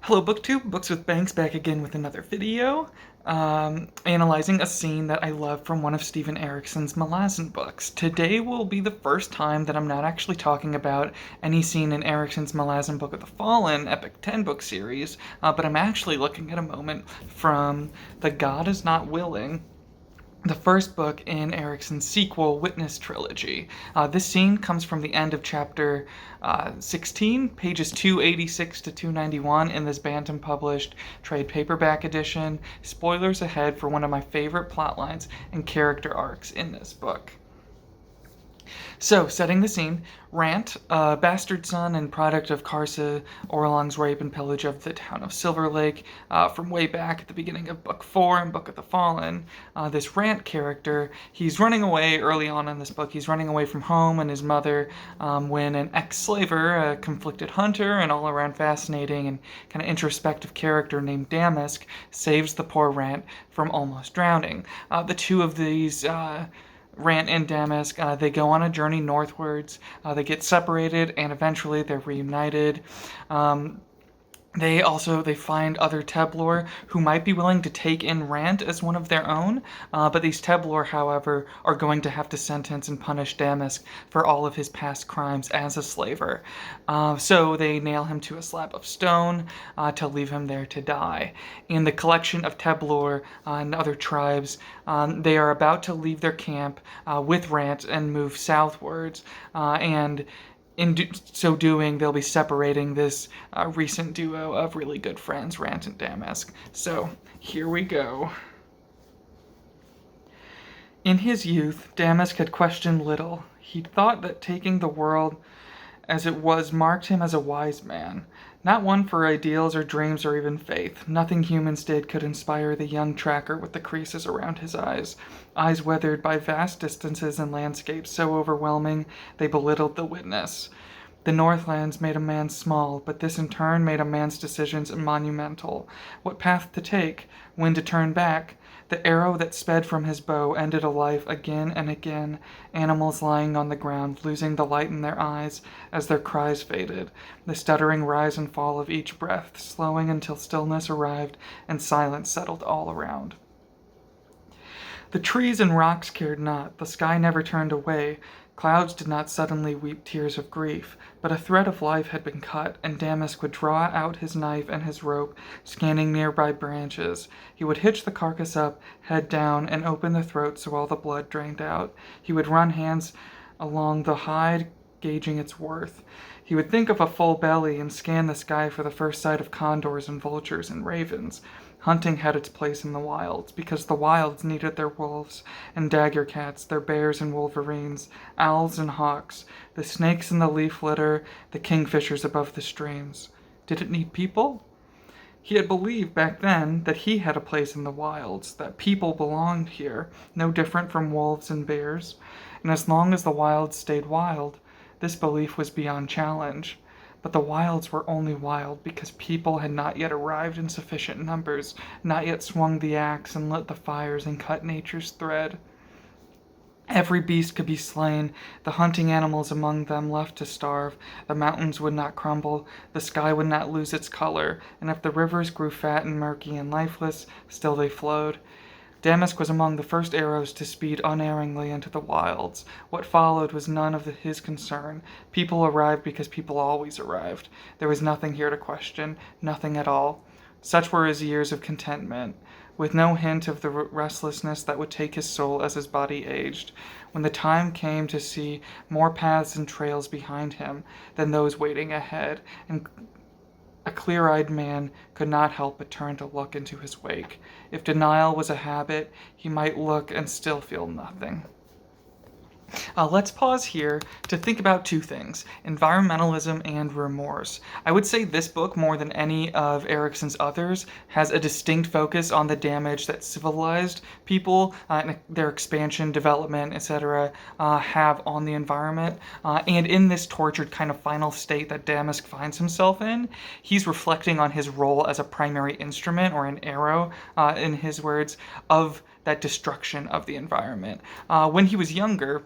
Hello BookTube, Books with Banks back again with another video, analyzing a scene that I love from one of Steven Erikson's Malazan books. Today will be the first time that I'm not actually talking about any scene in Erikson's Malazan Book of the Fallen epic 10-book series, but I'm actually looking at a moment from The God Is Not Willing, the first book in Erikson's sequel, Witness trilogy. This scene comes from the end of chapter 16, pages 286 to 291 in this Bantam-published trade paperback edition. Spoilers ahead for one of my favorite plotlines and character arcs in this book. So, setting the scene, Rant, a bastard son and product of Karsa Orlong's rape and pillage of the town of Silver Lake, from way back at the beginning of Book 4 and Book of the Fallen. This Rant character, he's running away early on in this book. He's running away from home and his mother when an ex-slaver, a conflicted hunter, and all-around fascinating and kind of introspective character named Damask, saves the poor Rant from almost drowning. The two of these Rant and Damask, they go on a journey northwards, they get separated, and eventually they're reunited. They find other Teblor who might be willing to take in Rant as one of their own, but these Teblor, however, are going to have to sentence and punish Damask for all of his past crimes as a slaver. So they nail him to a slab of stone to leave him there to die. In the collection of Teblor and other tribes, they are about to leave their camp with Rant and move southwards, and in so doing, they'll be separating this recent duo of really good friends, Rant and Damask. So, here we go. In his youth, Damask had questioned little. He'd thought that taking the world as it was marked him as a wise man, not one for ideals or dreams or even faith. Nothing humans did could inspire the young tracker with the creases around his eyes weathered by vast distances and landscapes so overwhelming they belittled the witness. The Northlands made a man small, but this in turn made a man's decisions monumental. What path to take? When to turn back? The arrow that sped from his bow ended a life again and again, animals lying on the ground, losing the light in their eyes as their cries faded, the stuttering rise and fall of each breath, slowing until stillness arrived and silence settled all around. The trees and rocks cared not, the sky never turned away, clouds did not suddenly weep tears of grief, but a thread of life had been cut, and Damask would draw out his knife and his rope, scanning nearby branches. He would hitch the carcass up, head down, and open the throat so all the blood drained out. He would run hands along the hide, gauging its worth. He would think of a full belly and scan the sky for the first sight of condors and vultures and ravens. Hunting had its place in the wilds, because the wilds needed their wolves and dagger cats, their bears and wolverines, owls and hawks, the snakes in the leaf litter, the kingfishers above the streams. Did it need people? He had believed back then that he had a place in the wilds, that people belonged here, no different from wolves and bears, and as long as the wilds stayed wild, this belief was beyond challenge. But the wilds were only wild because people had not yet arrived in sufficient numbers, not yet swung the axe and lit the fires and cut nature's thread. Every beast could be slain, the hunting animals among them left to starve, the mountains would not crumble, the sky would not lose its color, and if the rivers grew fat and murky and lifeless, still they flowed. Damask was among the first arrows to speed unerringly into the wilds. What followed was none of his concern. People arrived because people always arrived. There was nothing here to question, nothing at all. Such were his years of contentment, with no hint of the restlessness that would take his soul as his body aged. When the time came to see more paths and trails behind him than those waiting ahead, and a clear-eyed man could not help but turn to look into his wake. If denial was a habit, he might look and still feel nothing. Let's pause here to think about two things, environmentalism and remorse. I would say this book, more than any of Erikson's others, has a distinct focus on the damage that civilized people and their expansion, development, etc. Have on the environment. And in this tortured kind of final state that Damask finds himself in, he's reflecting on his role as a primary instrument, or an arrow, in his words, of that destruction of the environment. When he was younger,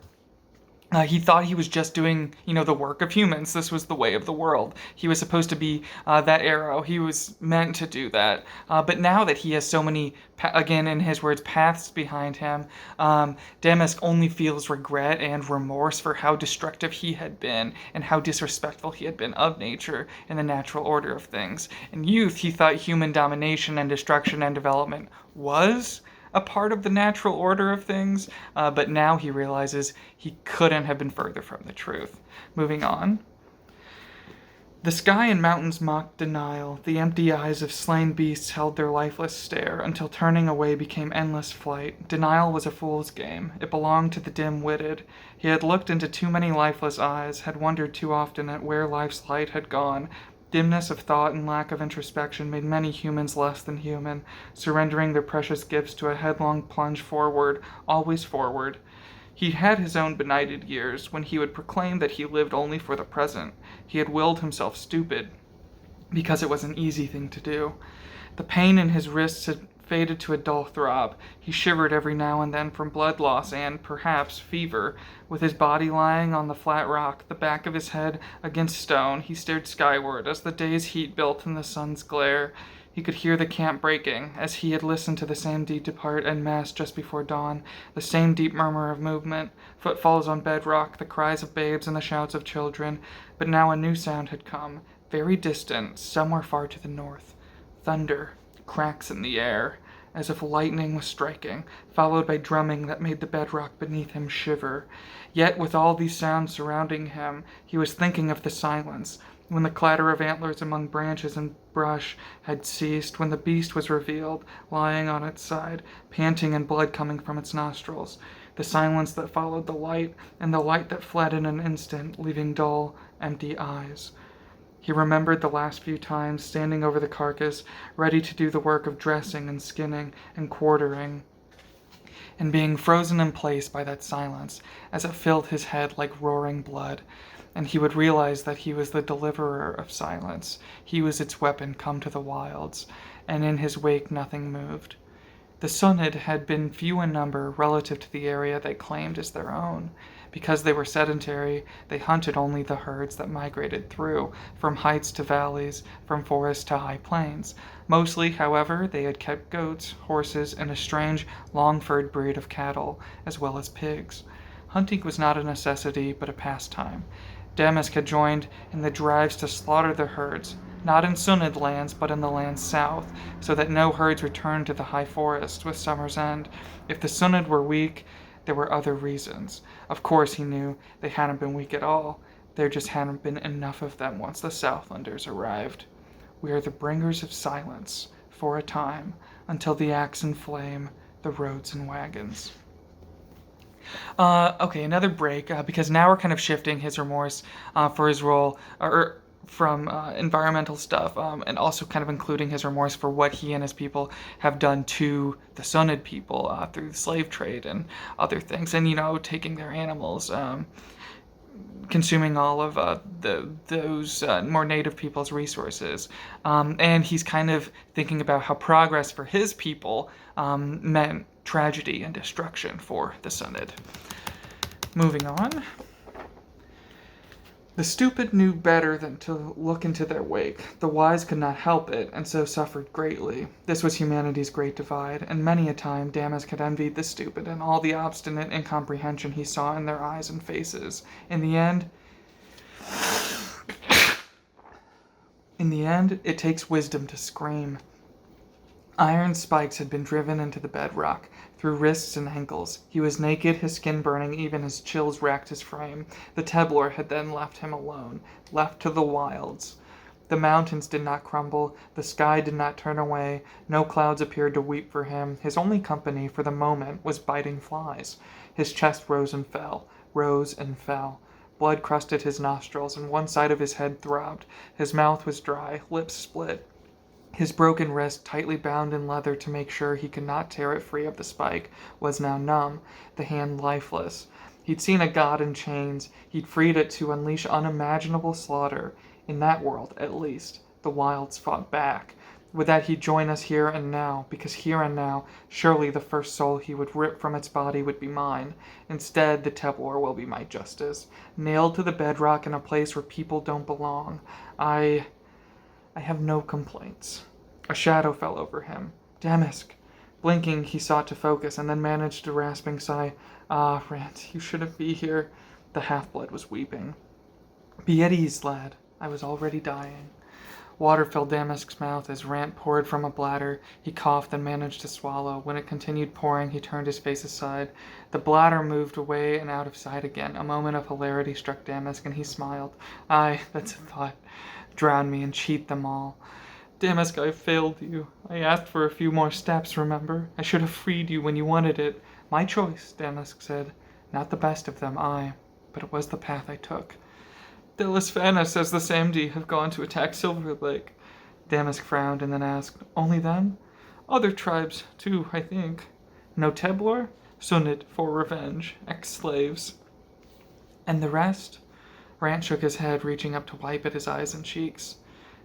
He thought he was just doing, the work of humans. This was the way of the world. He was supposed to be that arrow. He was meant to do that. But now that he has so many, again, in his words, paths behind him, Damask only feels regret and remorse for how destructive he had been and how disrespectful he had been of nature and the natural order of things. In youth, he thought human domination and destruction and development was a part of the natural order of things, but now he realizes he couldn't have been further from the truth. Moving on. The sky and mountains mocked denial. The empty eyes of slain beasts held their lifeless stare, until turning away became endless flight. Denial was a fool's game. It belonged to the dim-witted. He had looked into too many lifeless eyes, had wondered too often at where life's light had gone. Dimness of thought and lack of introspection made many humans less than human, surrendering their precious gifts to a headlong plunge forward, always forward. He had his own benighted years, when he would proclaim that he lived only for the present. He had willed himself stupid, because it was an easy thing to do. The pain in his wrists had faded to a dull throb. He shivered every now and then from blood loss and, perhaps, fever. With his body lying on the flat rock, the back of his head against stone, he stared skyward as the day's heat built in the sun's glare. He could hear the camp breaking, as he had listened to the same deed depart en masse just before dawn, the same deep murmur of movement, footfalls on bedrock, the cries of babes and the shouts of children. But now a new sound had come, very distant, somewhere far to the north. Thunder, cracks in the air, as if lightning was striking, followed by drumming that made the bedrock beneath him shiver. Yet, with all these sounds surrounding him, he was thinking of the silence, when the clatter of antlers among branches and brush had ceased, when the beast was revealed, lying on its side, panting and blood coming from its nostrils. The silence that followed the light, and the light that fled in an instant, leaving dull, empty eyes. He remembered the last few times standing over the carcass, ready to do the work of dressing and skinning and quartering, and being frozen in place by that silence as it filled his head like roaring blood. And he would realize that he was the deliverer of silence. He was its weapon come to the wilds, and in his wake nothing moved. The Sunid had been few in number relative to the area they claimed as their own. Because they were sedentary, they hunted only the herds that migrated through, from heights to valleys, from forests to high plains. Mostly, however, they had kept goats, horses, and a strange, long-furred breed of cattle, as well as pigs. Hunting was not a necessity, but a pastime. Damask had joined in the drives to slaughter the herds, not in Sunid lands, but in the lands south, so that no herds returned to the high forest with summer's end. If the Sunid were weak, there were other reasons. Of course, he knew, they hadn't been weak at all. There just hadn't been enough of them once the Southlanders arrived. We are the bringers of silence, for a time, until the axe and flame, the roads and wagons. Okay, another break, because now we're kind of shifting his remorse for his role, or from environmental stuff, and also kind of including his remorse for what he and his people have done to the Sunid people through the slave trade and other things, and, taking their animals, consuming all of those more native people's resources. And he's kind of thinking about how progress for his people meant tragedy and destruction for the Sunid. Moving on. The stupid knew better than to look into their wake. The wise could not help it, and so suffered greatly. This was humanity's great divide, and many a time Damask had envied the stupid and all the obstinate incomprehension he saw in their eyes and faces. In the end, it takes wisdom to scream. Iron spikes had been driven into the bedrock, through wrists and ankles. He was naked, his skin burning, even as chills racked his frame. The Teblor had then left him alone, left to the wilds. The mountains did not crumble, the sky did not turn away, no clouds appeared to weep for him. His only company, for the moment, was biting flies. His chest rose and fell, rose and fell. Blood crusted his nostrils, and one side of his head throbbed. His mouth was dry, lips split. His broken wrist, tightly bound in leather to make sure he could not tear it free of the spike, was now numb, the hand lifeless. He'd seen a god in chains. He'd freed it to unleash unimaginable slaughter. In that world, at least, the wilds fought back. Would that he'd join us here and now, because here and now, surely the first soul he would rip from its body would be mine. Instead, the Teblar will be my justice, nailed to the bedrock in a place where people don't belong. I have no complaints. A shadow fell over him. Damask. Blinking, he sought to focus, and then managed a rasping sigh. Ah, Rant, you shouldn't be here. The half-blood was weeping. Be at ease, lad. I was already dying. Water filled Damask's mouth as Rant poured from a bladder. He coughed and managed to swallow. When it continued pouring, he turned his face aside. The bladder moved away and out of sight again. A moment of hilarity struck Damask, and he smiled. Aye, that's a thought. Drown me and cheat them all. Damask, I failed you. I asked for a few more steps, remember? I should have freed you when you wanted it. My choice, Damask said. Not the best of them, aye, but it was the path I took. Delisfana says the Samdi have gone to attack Silver Lake. Damask frowned and then asked, Only them? Other tribes, too, I think. No Teblar? Sunit for revenge. Ex-slaves. And the rest? Rant shook his head, reaching up to wipe at his eyes and cheeks.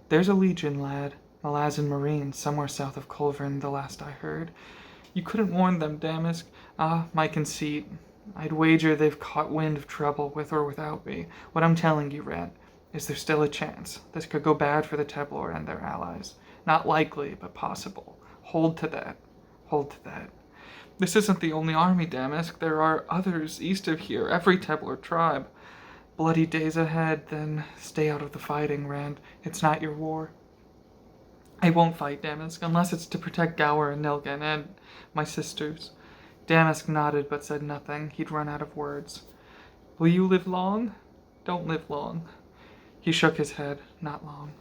There's a legion, lad. Malazan Marines, somewhere south of Culverin, the last I heard. You couldn't warn them, Damask. Ah, my conceit. I'd wager they've caught wind of trouble with or without me. What I'm telling you, Rant, is there's still a chance. This could go bad for the Teblar and their allies. Not likely, but possible. Hold to that. Hold to that. This isn't the only army, Damask. There are others east of here, every Teblar tribe. Bloody days ahead, then stay out of the fighting, Rand. It's not your war. I won't fight, Damask, unless it's to protect Gower and Nilgan and my sisters. Damask nodded but said nothing. He'd run out of words. Will you live long? Don't live long. He shook his head. Not long.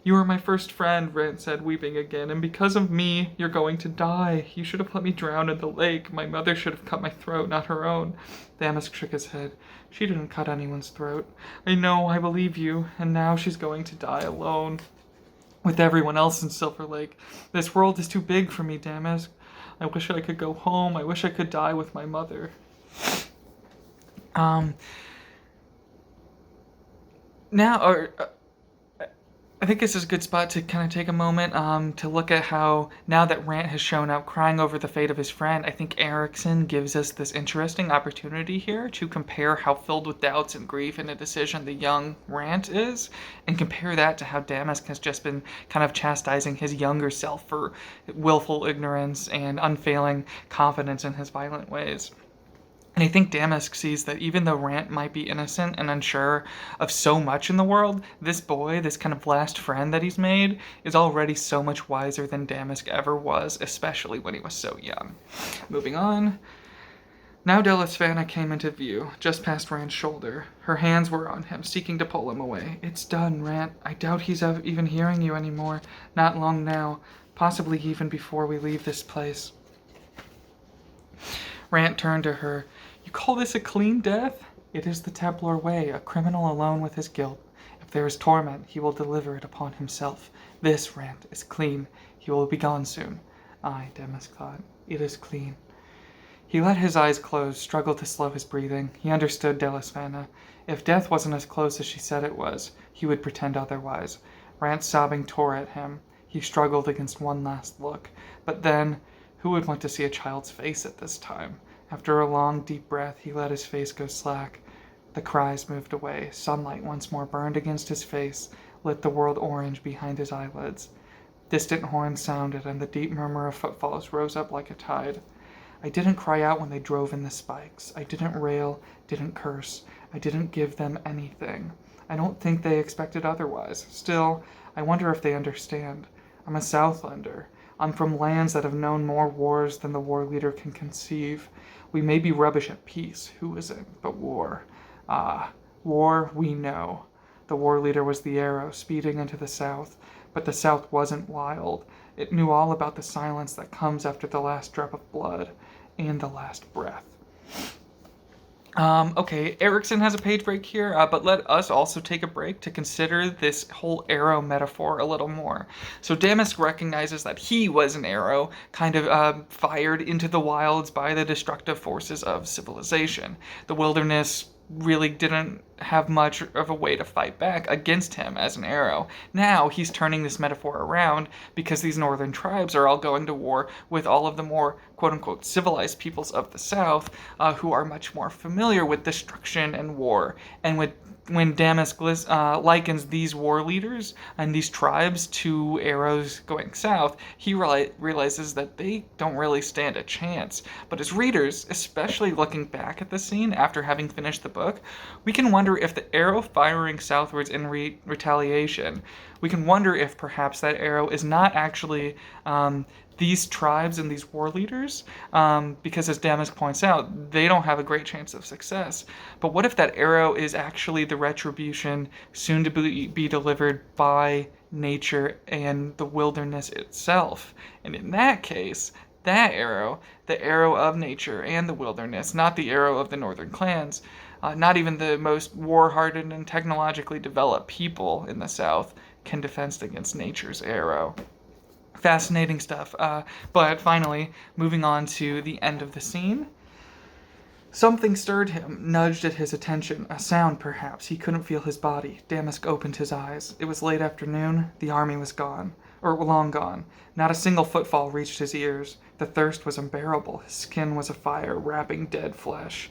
You were my first friend, Rand said, weeping again, and because of me, you're going to die. You should have let me drown in the lake. My mother should have cut my throat, not her own. Damask shook his head. She didn't cut anyone's throat. I know, I believe you, and now she's going to die alone. With everyone else in Silver Lake. This world is too big for me, Damask. I wish I could go home. I wish I could die with my mother. I think this is a good spot to kind of take a moment to look at how, now that Rant has shown up crying over the fate of his friend, I think Erikson gives us this interesting opportunity here to compare how filled with doubts and grief and a decision the young Rant is, and compare that to how Damask has just been kind of chastising his younger self for willful ignorance and unfailing confidence in his violent ways. And I think Damask sees that even though Rant might be innocent and unsure of so much in the world, this boy, this kind of last friend that he's made, is already so much wiser than Damask ever was, especially when he was so young. Moving on. Now Delisfana came into view, just past Rant's shoulder. Her hands were on him, seeking to pull him away. It's done, Rant. I doubt he's even hearing you anymore. Not long now. Possibly even before we leave this place. Rant turned to her. You call this a clean death? It is the Teblar way, a criminal alone with his guilt. If there is torment, he will deliver it upon himself. This, Rant, is clean. He will be gone soon. Aye, Damask thought. It is clean. He let his eyes close, struggled to slow his breathing. He understood Delisfana. If death wasn't as close as she said it was, he would pretend otherwise. Rant's sobbing tore at him. He struggled against one last look. But then, who would want to see a child's face at this time? After a long, deep breath, he let his face go slack. The cries moved away. Sunlight once more burned against his face, lit the world orange behind his eyelids. Distant horns sounded, and the deep murmur of footfalls rose up like a tide. I didn't cry out when they drove in the spikes. I didn't rail, didn't curse. I didn't give them anything. I don't think they expected otherwise. Still, I wonder if they understand. I'm a Southlander. I'm from lands that have known more wars than the war leader can conceive. We may be rubbish at peace, who isn't, but war. Ah, war we know. The war leader was the arrow, speeding into the south, but the south wasn't wild. It knew all about the silence that comes after the last drop of blood, and the last breath. Okay, Erikson has a page break here, but let us also take a break to consider this whole arrow metaphor a little more. So Damask recognizes that he was an arrow, kind of fired into the wilds by the destructive forces of civilization. The wilderness really didn't have much of a way to fight back against him as an arrow. Now he's turning this metaphor around because these northern tribes are all going to war with all of the more quote-unquote civilized peoples of the South, who are much more familiar with destruction and war. And when Damask likens these war leaders and these tribes to arrows going south, he realizes that they don't really stand a chance. But as readers, especially looking back at the scene after having finished the book, we can wonder if the arrow firing southwards in retaliation, we can wonder if perhaps that arrow is not actually these tribes and these war leaders, because as Damask points out, they don't have a great chance of success. But what if that arrow is actually the retribution soon to be delivered by nature and the wilderness itself? And in that case, that arrow, the arrow of nature and the wilderness, not the arrow of the northern clans, not even the most war-hardened and technologically developed people in the South can defend against nature's arrow. Fascinating stuff. But finally, moving on to the end of the scene. Something stirred him, nudged at his attention. A sound, perhaps. He couldn't feel his body. Damask opened his eyes. It was late afternoon. The army was gone. Or long gone. Not a single footfall reached his ears. The thirst was unbearable. His skin was afire, wrapping dead flesh.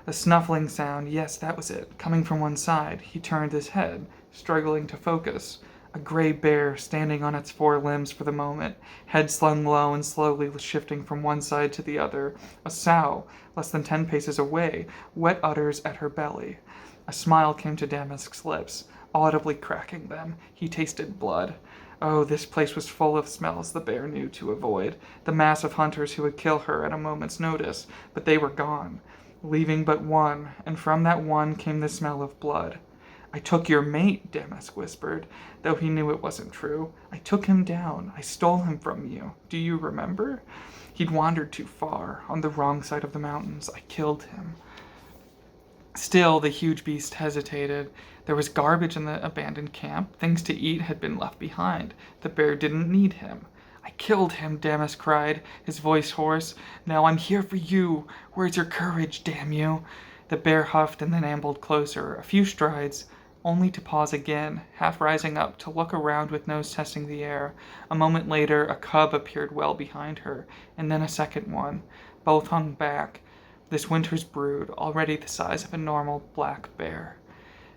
A snuffling sound, yes, that was it, coming from one side. He turned his head, struggling to focus. A gray bear standing on its four limbs for the moment, head slung low and slowly shifting from one side to the other. A sow, less than 10 paces away, wet udders at her belly. A smile came to Damask's lips, audibly cracking them. He tasted blood. Oh, this place was full of smells the bear knew to avoid. The mass of hunters who would kill her at a moment's notice, but they were gone, leaving but one, and from that one came the smell of blood. I took your mate, Damask whispered, though he knew it wasn't true. I took him down. I stole him from you. Do you remember? He'd wandered too far, on the wrong side of the mountains. I killed him. Still, the huge beast hesitated. There was garbage in the abandoned camp. Things to eat had been left behind. The bear didn't need him. I killed him, Damask cried, his voice hoarse. Now I'm here for you. Where's your courage, damn you? The bear huffed and then ambled closer, a few strides, only to pause again, half rising up to look around with nose testing the air. A moment later, a cub appeared well behind her, and then a second one. Both hung back, this winter's brood, already the size of a normal black bear.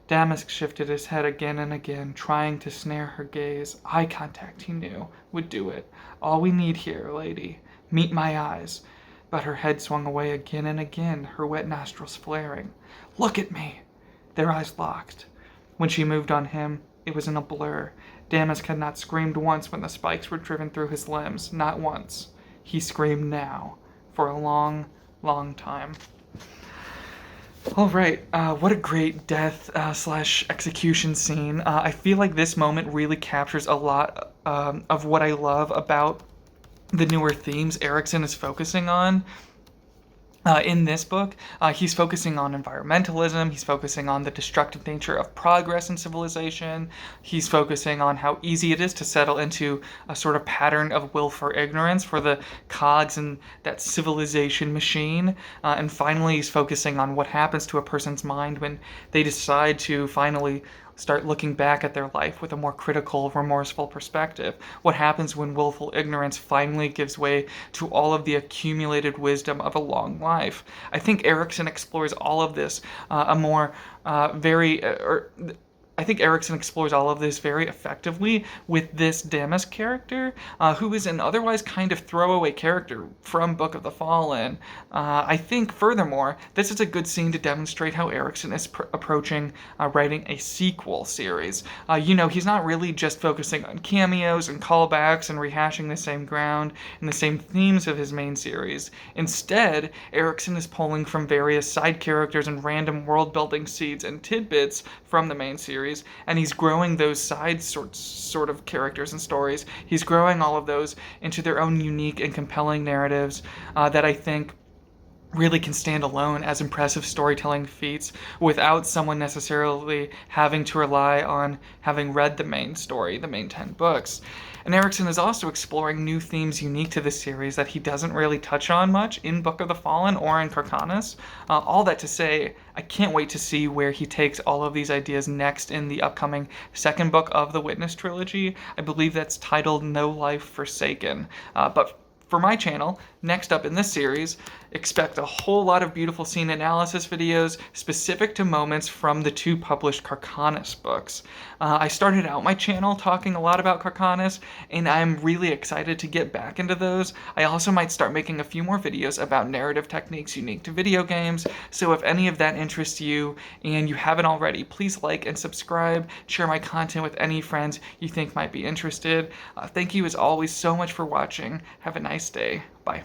Damask shifted his head again and again, trying to snare her gaze. Eye contact, he knew, would do it. All we need here, lady. Meet my eyes. But her head swung away again and again, her wet nostrils flaring. Look at me! Their eyes locked. When she moved on him, it was in a blur. Damask had not screamed once when the spikes were driven through his limbs. Not once. He screamed now. For a long, long time. Alright, what a great death slash execution scene. I feel like this moment really captures a lot of what I love about the newer themes Erikson is focusing on. In this book, he's focusing on environmentalism, he's focusing on the destructive nature of progress in civilization, he's focusing on how easy it is to settle into a sort of pattern of willful ignorance for the cogs in that civilization machine, and finally he's focusing on what happens to a person's mind when they decide to finally start looking back at their life with a more critical, remorseful perspective. What happens when willful ignorance finally gives way to all of the accumulated wisdom of a long life? I think Erikson explores all of this I think Erikson explores all of this very effectively with this Damask character, who is an otherwise kind of throwaway character from Book of the Fallen. I think, furthermore, this is a good scene to demonstrate how Erikson is approaching writing a sequel series. He's not really just focusing on cameos and callbacks and rehashing the same ground and the same themes of his main series. Instead, Erikson is pulling from various side characters and random world-building seeds and tidbits from the main series, and he's growing those side sort of characters and stories. He's growing all of those into their own unique and compelling narratives that I think really can stand alone as impressive storytelling feats without someone necessarily having to rely on having read the main story, the main 10 books. And Erikson is also exploring new themes unique to the series that he doesn't really touch on much in Book of the Fallen or in Carcanis. All that to say, I can't wait to see where he takes all of these ideas next in the upcoming second book of the Witness trilogy. I believe that's titled No Life Forsaken. But for my channel, next up in this series, expect a whole lot of beautiful scene analysis videos specific to moments from the 2 published Carcanis books. I started out my channel talking a lot about Carcanis, and I'm really excited to get back into those. I also might start making a few more videos about narrative techniques unique to video games, so if any of that interests you and you haven't already, please like and subscribe, share my content with any friends you think might be interested. Thank you as always so much for watching. Have a nice day. Bye.